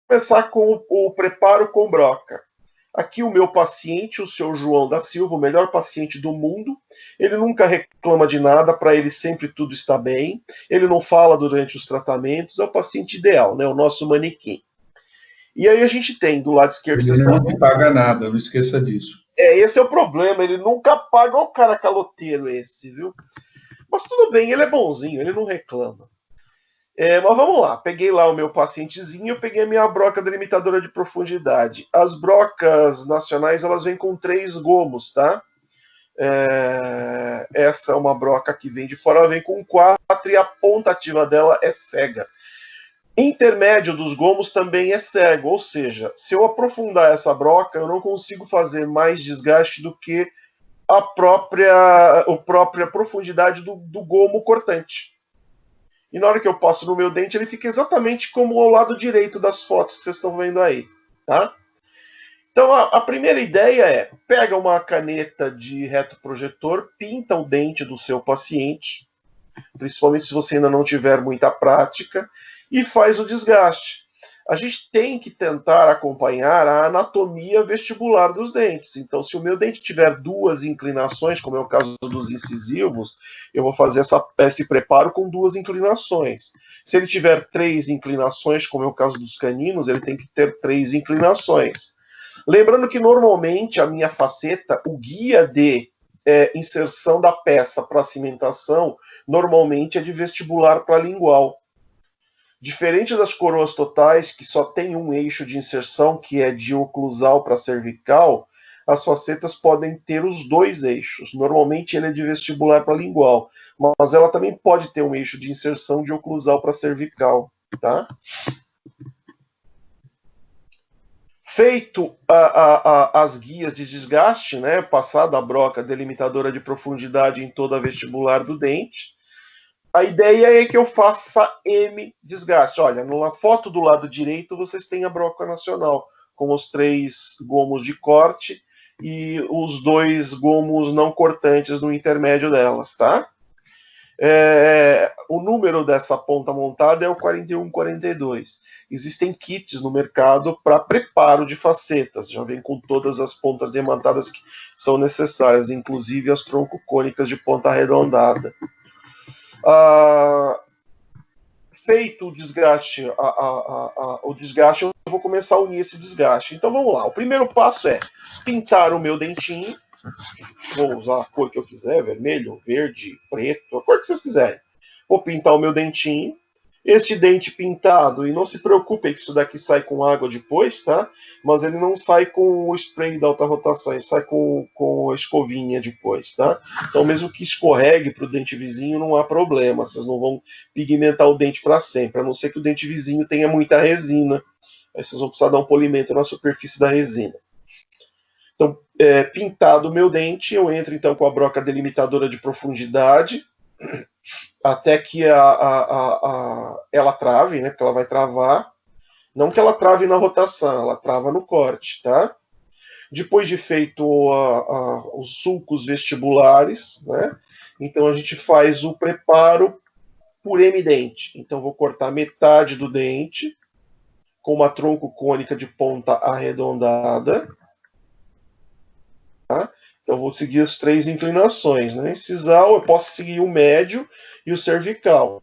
começar com o preparo com broca. Aqui o meu paciente, o seu João da Silva, o melhor paciente do mundo, ele nunca reclama de nada, para ele sempre tudo está bem, ele não fala durante os tratamentos, é o paciente ideal, né? O nosso manequim. E aí a gente tem do lado esquerdo... Ele não paga nada, não esqueça disso. Esse é o problema, ele nunca paga. Olha o cara caloteiro esse, viu? Mas tudo bem, ele é bonzinho, ele não reclama. Mas vamos lá, peguei lá o meu pacientezinho, eu peguei a minha broca delimitadora de profundidade. As brocas nacionais, elas vêm com 3 gomos, tá? Essa é uma broca que vem de fora, ela vem com 4 e a ponta ativa dela é cega. Intermédio dos gomos também é cego, ou seja, se eu aprofundar essa broca, eu não consigo fazer mais desgaste do que a própria profundidade do gomo cortante. E na hora que eu passo no meu dente, ele fica exatamente como ao lado direito das fotos que vocês estão vendo aí, tá? Então, a primeira ideia é, pega uma caneta de retroprojetor, pinta o dente do seu paciente, principalmente se você ainda não tiver muita prática, e faz o desgaste. A gente tem que tentar acompanhar a anatomia vestibular dos dentes. Então, se o meu dente tiver 2 inclinações, como é o caso dos incisivos, eu vou fazer esse preparo com 2 inclinações. Se ele tiver 3 inclinações, como é o caso dos caninos, ele tem que ter 3 inclinações. Lembrando que, normalmente, a minha faceta, o guia de inserção da peça para cimentação, normalmente é de vestibular para lingual. Diferente das coroas totais, que só tem um eixo de inserção, que é de oclusal para cervical, as facetas podem ter os 2 eixos. Normalmente ele é de vestibular para lingual, mas ela também pode ter um eixo de inserção de oclusal para cervical, tá? Feito as guias de desgaste, né, passada a broca delimitadora de profundidade em toda a vestibular do dente, a ideia é que eu faça M desgaste. Olha, na foto do lado direito, vocês têm a broca nacional, com os 3 gomos de corte e os 2 gomos não cortantes no intermédio delas, tá? O número dessa ponta montada é o 4142. Existem kits no mercado para preparo de facetas, já vem com todas as pontas diamantadas que são necessárias, inclusive as troncocônicas de ponta arredondada. Feito o desgaste, eu vou começar a unir esse desgaste. Então vamos lá. O primeiro passo é pintar o meu dentinho. Vou usar a cor que eu quiser, vermelho, verde, preto, a cor que vocês quiserem. Vou pintar o meu dentinho. Este dente pintado, e não se preocupem que isso daqui sai com água depois, tá? Mas ele não sai com o spray da alta rotação, ele sai com a escovinha depois, tá? Então, mesmo que escorregue para o dente vizinho, não há problema. Vocês não vão pigmentar o dente para sempre, a não ser que o dente vizinho tenha muita resina. Aí vocês vão precisar dar um polimento na superfície da resina. Então, pintado o meu dente, eu entro então com a broca delimitadora de profundidade, até que ela trave, né? Porque ela vai travar. Não que ela trave na rotação, ela trava no corte, tá? Depois de feito os sulcos vestibulares, né? Então a gente faz o preparo por M-dente. Então vou cortar metade do dente com uma tronco cônica de ponta arredondada. Tá? Então vou seguir as 3 inclinações, né? Incisal, eu posso seguir o médio e o cervical.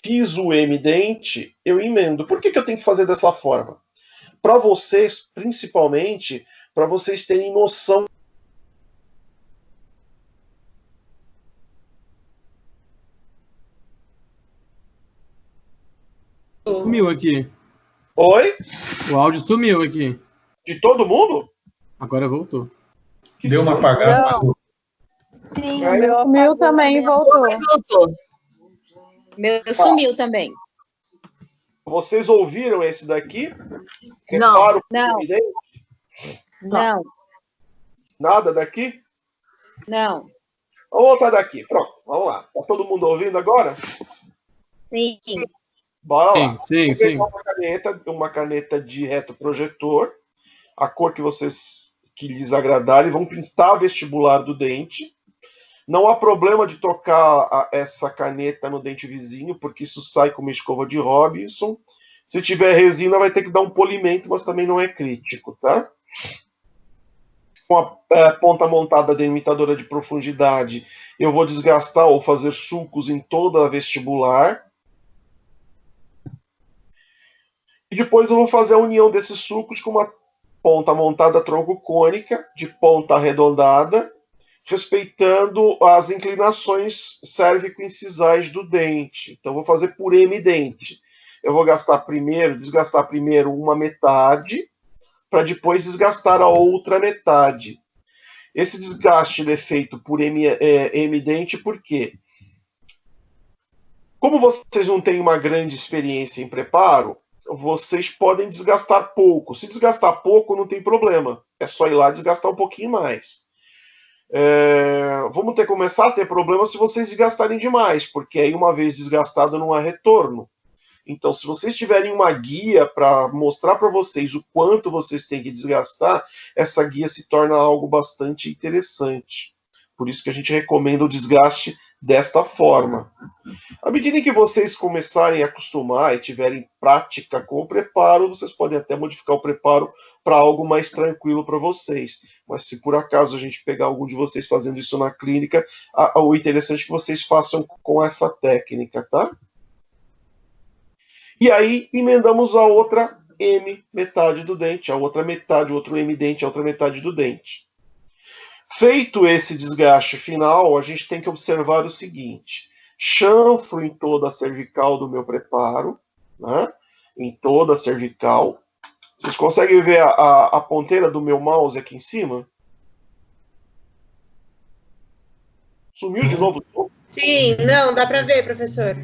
Fiz o M-dente, eu emendo. Por que eu tenho que fazer dessa forma? Para vocês, principalmente, para vocês terem noção. Sumiu aqui. Oi? O áudio sumiu aqui. De todo mundo? Agora voltou. Deu uma apagada, mas voltou. Sim, o meu sumiu também e voltou. Meu sumiu também. Vocês ouviram esse daqui? Não, não. Não. Nada daqui? Não. Vamos voltar daqui. Pronto, vamos lá. Tá todo mundo ouvindo agora? Sim. Bora lá. Sim. Uma caneta de retroprojetor, a cor que lhes agradar, e vão pintar a vestibular do dente. Não há problema de trocar essa caneta no dente vizinho, porque isso sai com uma escova de Robinson. Se tiver resina, vai ter que dar um polimento, mas também não é crítico, tá? Com a ponta montada delimitadora de profundidade, eu vou desgastar ou fazer sulcos em toda a vestibular. E depois eu vou fazer a união desses sulcos com uma ponta montada troncocônica, de ponta arredondada, respeitando as inclinações cérvico-incisais do dente. Então, eu vou fazer por M dente. Eu vou desgastar primeiro uma metade, para depois desgastar a outra metade. Esse desgaste é feito por M dente, por quê? Como vocês não têm uma grande experiência em preparo, vocês podem desgastar pouco. Se desgastar pouco, não tem problema. É só ir lá desgastar um pouquinho mais. Vamos começar a ter problema se vocês desgastarem demais, porque aí uma vez desgastado não há retorno. Então, se vocês tiverem uma guia para mostrar para vocês o quanto vocês têm que desgastar, essa guia se torna algo bastante interessante. Por isso que a gente recomenda o desgaste desta forma. À medida em que vocês começarem a acostumar e tiverem prática com o preparo, vocês podem até modificar o preparo para algo mais tranquilo para vocês. Mas se por acaso a gente pegar algum de vocês fazendo isso na clínica, o interessante é que vocês façam com essa técnica, tá? E aí emendamos a outra M metade do dente, a outra metade, o outro M dente, a outra metade do dente. Feito esse desgaste final, a gente tem que observar o seguinte: chanfro em toda a cervical do meu preparo, né? Em toda a cervical. Vocês conseguem ver a ponteira do meu mouse aqui em cima? Sumiu de novo? Sim, não, dá para ver, professor.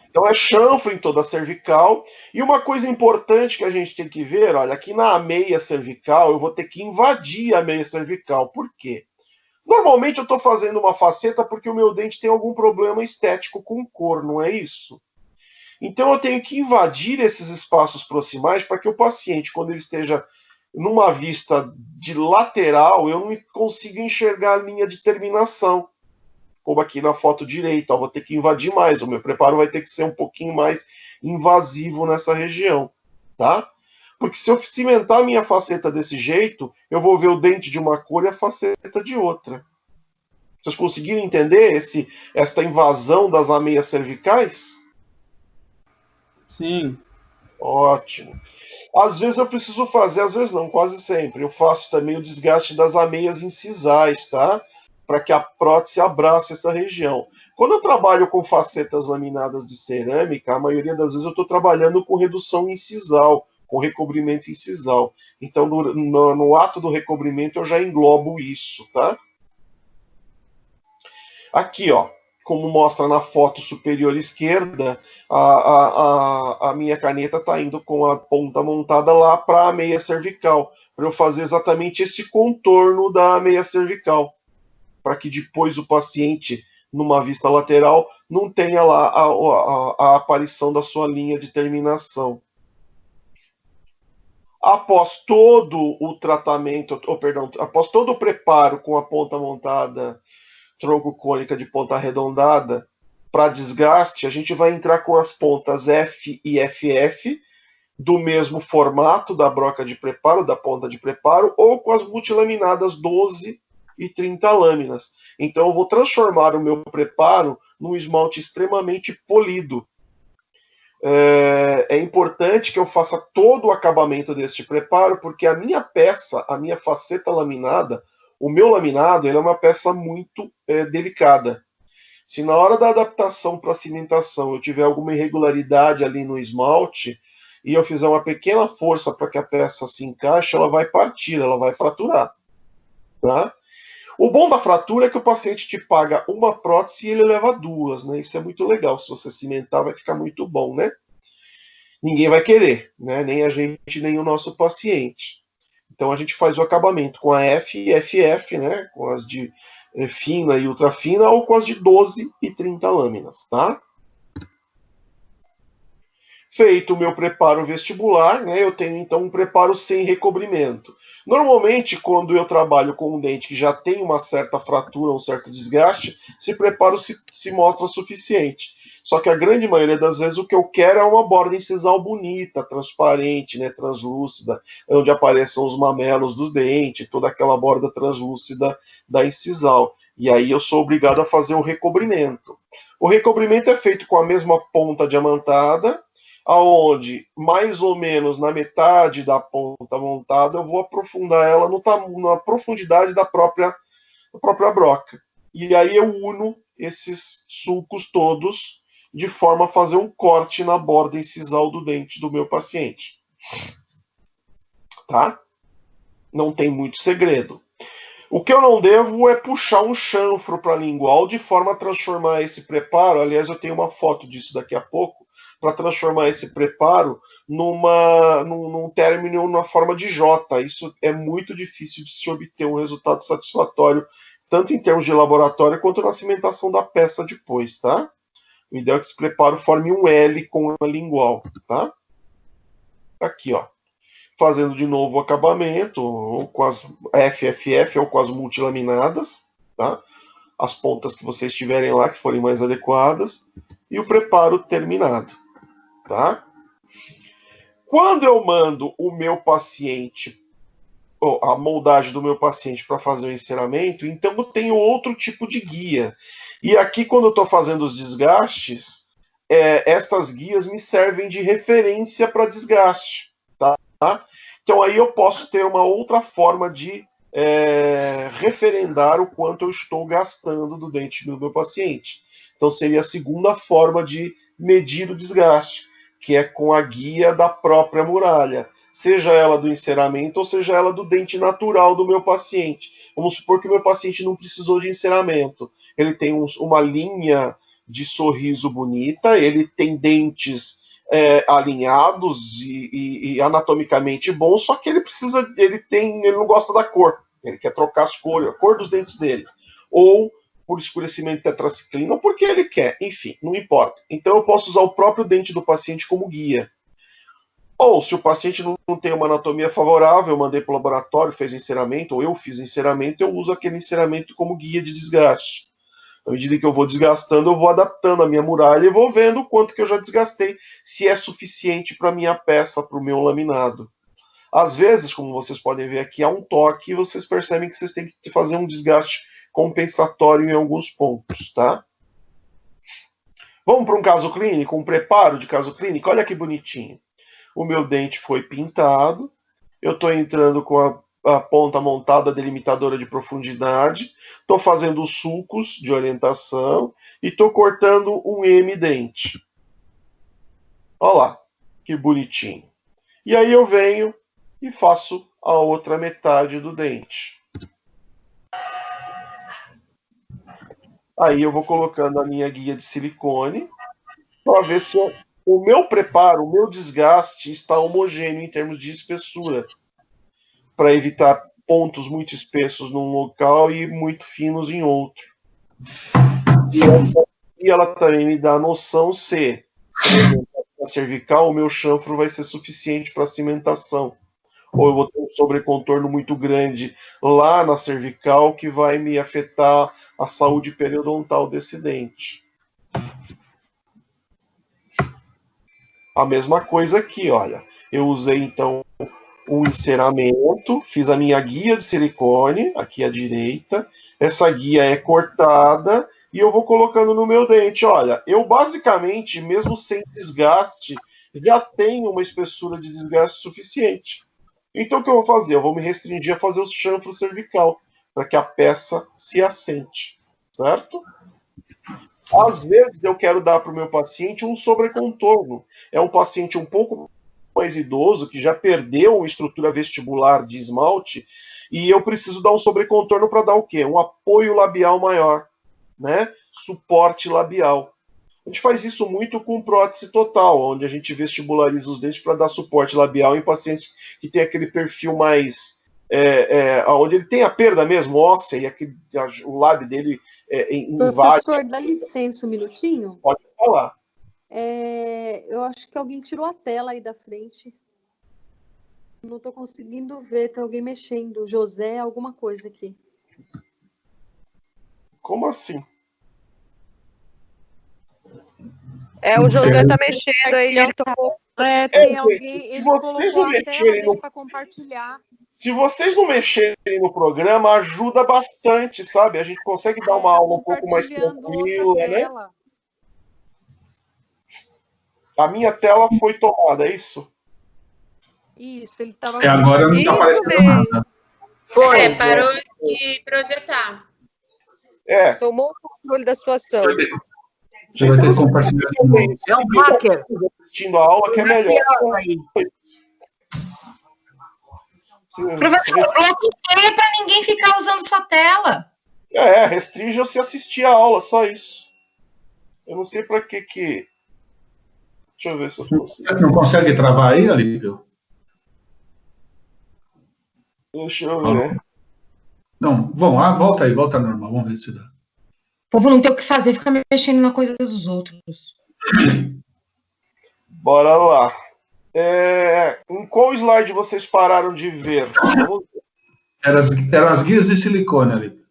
Então é chanfro em toda a cervical. E uma coisa importante que a gente tem que ver, olha, aqui na meia cervical, eu vou ter que invadir a meia cervical. Por quê? Normalmente eu estou fazendo uma faceta porque o meu dente tem algum problema estético com cor, não é isso? Então eu tenho que invadir esses espaços proximais para que o paciente, quando ele esteja numa vista de lateral, eu não consiga enxergar a linha de terminação. Como aqui na foto direita, vou ter que invadir mais, o meu preparo vai ter que ser um pouquinho mais invasivo nessa região, tá? Porque se eu cimentar a minha faceta desse jeito, eu vou ver o dente de uma cor e a faceta de outra. Vocês conseguiram entender esta invasão das ameias cervicais? Sim. Ótimo. Às vezes eu preciso fazer, às vezes não, quase sempre. Eu faço também o desgaste das ameias incisais, tá? Para que a prótese abrace essa região. Quando eu trabalho com facetas laminadas de cerâmica, a maioria das vezes eu estou trabalhando com redução incisal, com recobrimento incisal. Então, no ato do recobrimento, eu já englobo isso, tá? Aqui, ó, como mostra na foto superior esquerda, a minha caneta está indo com a ponta montada lá para a meia cervical, para eu fazer exatamente esse contorno da meia cervical, para que depois o paciente, numa vista lateral, não tenha lá a aparição da sua linha de terminação. Após todo o tratamento, após todo o preparo com a ponta montada troncocônica de ponta arredondada para desgaste, a gente vai entrar com as pontas F e FF do mesmo formato da broca de preparo, da ponta de preparo, ou com as multilaminadas 12 e 30 lâminas. Então eu vou transformar o meu preparo num esmalte extremamente polido. É importante que eu faça todo o acabamento deste preparo, porque a minha peça, a minha faceta laminada, o meu laminado, ele é uma peça muito delicada. Se na hora da adaptação para a cimentação eu tiver alguma irregularidade ali no esmalte e eu fizer uma pequena força para que a peça se encaixe, ela vai partir, ela vai fraturar. Tá? O bom da fratura é que o paciente te paga uma prótese e ele leva duas, né? Isso é muito legal. Se você cimentar, vai ficar muito bom, né? Ninguém vai querer, né? Nem a gente, nem o nosso paciente. Então a gente faz o acabamento com a F e FF, né? Com as de fina e ultra fina, ou com as de 12 e 30 lâminas, tá? Feito o meu preparo vestibular, né, eu tenho então um preparo sem recobrimento. Normalmente, quando eu trabalho com um dente que já tem uma certa fratura, um certo desgaste, esse preparo se mostra suficiente. Só que a grande maioria das vezes o que eu quero é uma borda incisal bonita, transparente, né, translúcida, onde apareçam os mamelos do dente, toda aquela borda translúcida da incisal. E aí eu sou obrigado a fazer o recobrimento. O recobrimento é feito com a mesma ponta diamantada, aonde mais ou menos na metade da ponta montada eu vou aprofundar ela na profundidade da própria broca. E aí eu uno esses sulcos todos de forma a fazer um corte na borda incisal do dente do meu paciente. Tá? Não tem muito segredo. O que eu não devo é puxar um chanfro para a lingual de forma a transformar esse preparo, aliás, eu tenho uma foto disso daqui a pouco, para transformar esse preparo num término na forma de J. Isso é muito difícil de se obter um resultado satisfatório, tanto em termos de laboratório quanto na cimentação da peça depois, tá? O ideal é que esse preparo forme um L com a lingual, tá? Aqui, ó. Fazendo de novo o acabamento, ou com as FFF, ou com as multilaminadas, tá? As pontas que vocês tiverem lá, que forem mais adequadas, e o preparo terminado, tá? Quando eu mando o meu paciente, ou a moldagem do meu paciente para fazer o enceramento, então eu tenho outro tipo de guia. E aqui, quando eu estou fazendo os desgastes, estas guias me servem de referência para desgaste, tá? Então aí eu posso ter uma outra forma de referendar o quanto eu estou gastando do dente do meu paciente. Então seria a segunda forma de medir o desgaste, que é com a guia da própria muralha, seja ela do enceramento ou seja ela do dente natural do meu paciente. Vamos supor que o meu paciente não precisou de enceramento. Ele tem uma linha de sorriso bonita, ele tem dentes alinhados e anatomicamente bons, só que ele não gosta da cor, ele quer trocar a cor dos dentes dele, ou por escurecimento tetraciclina, ou porque ele quer, enfim, não importa. Então eu posso usar o próprio dente do paciente como guia. Ou se o paciente não tem uma anatomia favorável, eu mandei para o laboratório, fez enceramento, ou eu fiz enceramento, eu uso aquele enceramento como guia de desgaste. À medida que eu vou desgastando, eu vou adaptando a minha muralha e vou vendo o quanto que eu já desgastei, se é suficiente para a minha peça, para o meu laminado. Às vezes, como vocês podem ver aqui, há um toque e vocês percebem que vocês têm que fazer um desgaste compensatório em alguns pontos, tá? Vamos para um caso clínico, um preparo de caso clínico. Olha que bonitinho. O meu dente foi pintado, eu estou entrando com a ponta montada delimitadora de profundidade, estou fazendo os sulcos de orientação e estou cortando um M-dente. Olha lá, que bonitinho. E aí eu venho e faço a outra metade do dente. Aí eu vou colocando a minha guia de silicone para ver se o meu preparo, o meu desgaste está homogêneo em termos de espessura, para evitar pontos muito espessos num local e muito finos em outro. E ela também me dá a noção se, por exemplo, na cervical, o meu chanfro vai ser suficiente para cimentação. Ou eu vou ter um sobrecontorno muito grande lá na cervical que vai me afetar a saúde periodontal desse dente. A mesma coisa aqui, olha. Eu usei, então, um enceramento, fiz a minha guia de silicone, aqui à direita. Essa guia é cortada e eu vou colocando no meu dente. Olha, eu basicamente, mesmo sem desgaste, já tenho uma espessura de desgaste suficiente. Então, o que eu vou fazer? Eu vou me restringir a fazer o chanfro cervical, para que a peça se assente, certo? Às vezes, eu quero dar para o meu paciente um sobrecontorno. É um paciente um pouco mais idoso, que já perdeu uma estrutura vestibular de esmalte, e eu preciso dar um sobrecontorno para dar o quê? Um apoio labial maior, né? Suporte labial. A gente faz isso muito com prótese total, onde a gente vestibulariza os dentes para dar suporte labial em pacientes que tem aquele perfil mais... onde ele tem a perda mesmo óssea e o lábio dele invade. Professor, dá licença um minutinho. Pode falar. Eu acho que alguém tirou a tela aí da frente. Não estou conseguindo ver, tem alguém mexendo. José, alguma coisa aqui. Como assim? O José tá mexendo aí, ele tocou. Tem alguém, ele vocês colocou não a tela mexerem dele para compartilhar. Se vocês não mexerem no programa, ajuda bastante, sabe? A gente consegue dar uma aula um pouco mais tranquila, né? A minha tela foi tomada, é isso? Isso, ele estava... Agora não está aparecendo nada. Foi, parou de projetar. Tomou o controle da situação. Você vai ter que compartilhar de novo. É um hacker. Assistindo a aula que é melhor. Professor, bloqueia para ninguém ficar usando sua tela. Restringe você assistir a aula, só isso. Eu não sei para que. Deixa eu ver se eu consigo. Você não consegue travar aí, Alípio? Deixa eu ver. Não, volta aí, volta normal, vamos ver se dá. O povo não tem o que fazer, fica mexendo na coisa dos outros. Bora lá. Em qual slide vocês pararam de ver? Eram as guias de silicone ali.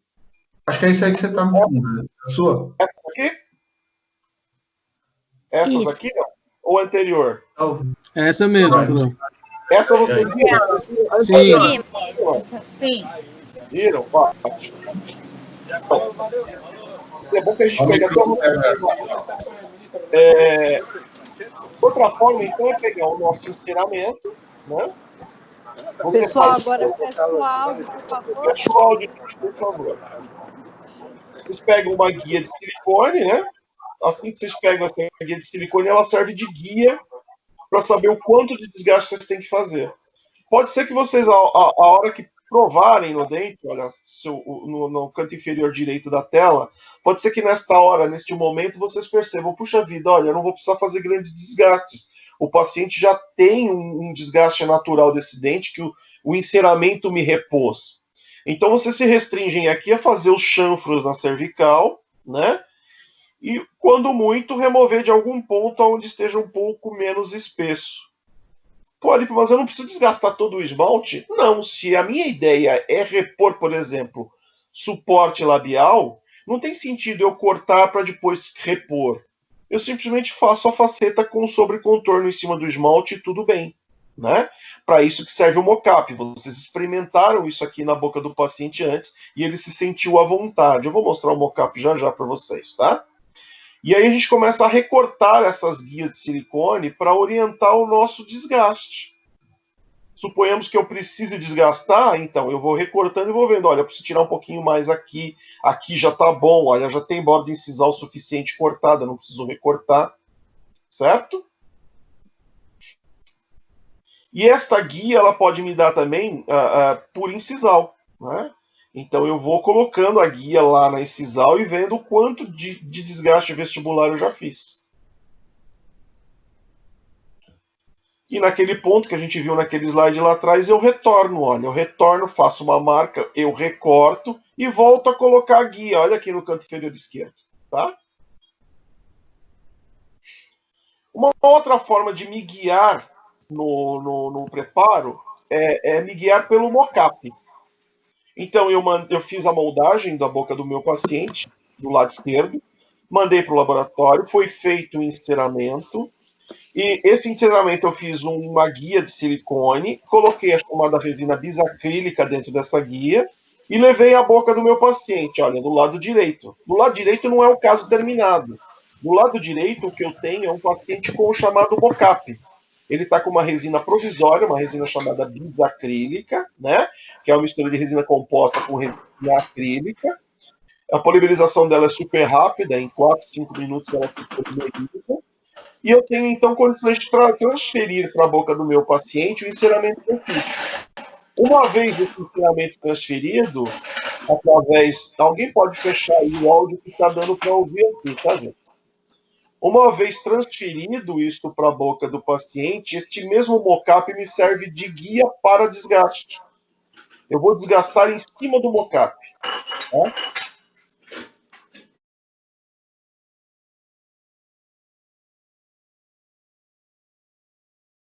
Acho que é isso aí que você está me falando. A sua? Essa aqui? Essas aqui, não? Ou anterior? Essa mesmo, Bruno. Essa vocês viram? Sim. Sim. Viram? Ótimo. É bom que a gente pega todo mundo. Outra forma, então, é pegar o nosso ensinamento, né? Pessoal, agora fecha o áudio, por favor. Fecha o áudio, por favor. Vocês pegam uma guia de silicone, né? Assim que vocês pegam essa guia de silicone, ela serve de guia para saber o quanto de desgaste vocês têm que fazer. Pode ser que vocês, a hora que provarem no dente, olha, no canto inferior direito da tela, pode ser que nesta hora, neste momento, vocês percebam, puxa vida, olha, eu não vou precisar fazer grandes desgastes. O paciente já tem um desgaste natural desse dente que o enceramento me repôs. Então, vocês se restringem aqui a fazer os chanfros na cervical, né? E, quando muito, remover de algum ponto onde esteja um pouco menos espesso. Pô, mas eu não preciso desgastar todo o esmalte? Não, se a minha ideia é repor, por exemplo, suporte labial, não tem sentido eu cortar para depois repor. Eu simplesmente faço a faceta com sobrecontorno em cima do esmalte e tudo bem, né? Para isso que serve o mocap. Vocês experimentaram isso aqui na boca do paciente antes e ele se sentiu à vontade. Eu vou mostrar o mocap já para vocês, tá? E aí a gente começa a recortar essas guias de silicone para orientar o nosso desgaste. Suponhamos que eu precise desgastar, então eu vou recortando e vou vendo, olha, eu preciso tirar um pouquinho mais aqui, aqui já tá bom, olha, já tem borda incisal suficiente cortada, não preciso recortar, certo? E esta guia, ela pode me dar também por incisal, né? Então eu vou colocando a guia lá na incisal e vendo o quanto de desgaste vestibular eu já fiz. E naquele ponto que a gente viu naquele slide lá atrás, eu retorno, olha, eu retorno, faço uma marca, eu recorto e volto a colocar a guia, olha aqui no canto inferior esquerdo, tá? Uma outra forma de me guiar no preparo é me guiar pelo mocap. Então, eu fiz a moldagem da boca do meu paciente, do lado esquerdo, mandei para o laboratório, foi feito o enceramento, e esse enceramento eu fiz uma guia de silicone, coloquei a chamada resina bisacrílica dentro dessa guia, e levei a boca do meu paciente, olha, do lado direito. Do lado direito não é o caso terminado. Do lado direito, o que eu tenho é um paciente com o chamado mocap. Ele está com uma resina provisória, uma resina chamada bisacrílica, né? Que é uma mistura de resina composta com resina acrílica. A polimerização dela é super rápida, em 4, 5 minutos ela se polimeriza. E eu tenho, então, condições de transferir para a boca do meu paciente o enceramento que eu fiz. Uma vez esse enceramento transferido, através... Alguém pode fechar aí o áudio que está dando para ouvir aqui, tá, gente? Uma vez transferido isso para a boca do paciente, este mesmo mocap me serve de guia para desgaste. Eu vou desgastar em cima do mocap. Tá?